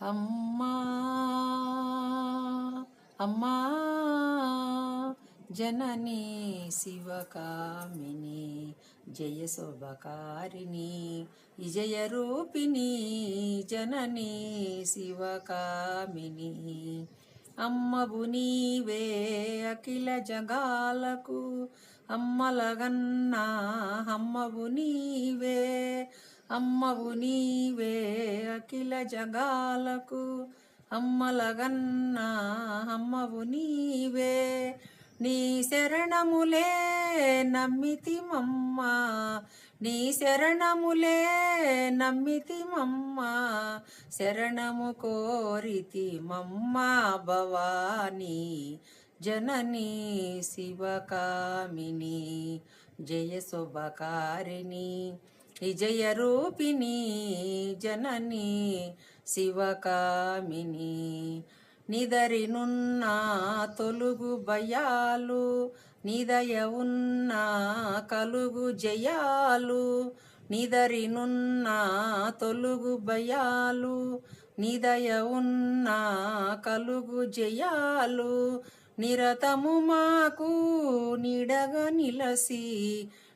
అమ్మా అమ్మా జననీ శివకామిని జయ శోభకారిణి విజయ రూపిణి జననీ శివకామిని అమ్మవు నీవే అఖిల జగాలకు అమ్మలగన్నా అమ్మవు నీవే అమ్మవు నీవే అఖిల జగాలకు అమ్మలగన్నా అమ్మవు నీవే నీ శరణములే నమ్మితిమమ్మ నీ శరణములే నమ్మితిమమ్మ శరణము కోరితిమమ్మ భవానీ జననీ శివకామిని జయ శోభకారిణి విజయ రూపిణి జననీ శివకామిని నిదరినున్న తొలుగు భయాలు నిదయ ఉన్న కలుగు జయాలు నిదరినున్న తొలుగు భయాలు నిదయ ఉన్న కలుగు జయాలు నిరతము మాకు నీడగా నిలసి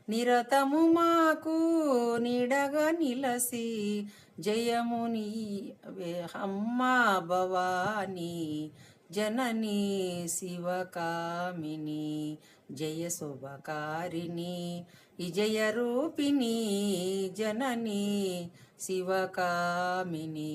నిరతము మాకు నీడగా నిలసి జయముని అమ్మా భవానీ జననీ శివకామిని జయ శోభకారిణి విజయ రూపిణి జననీ శివకామిని.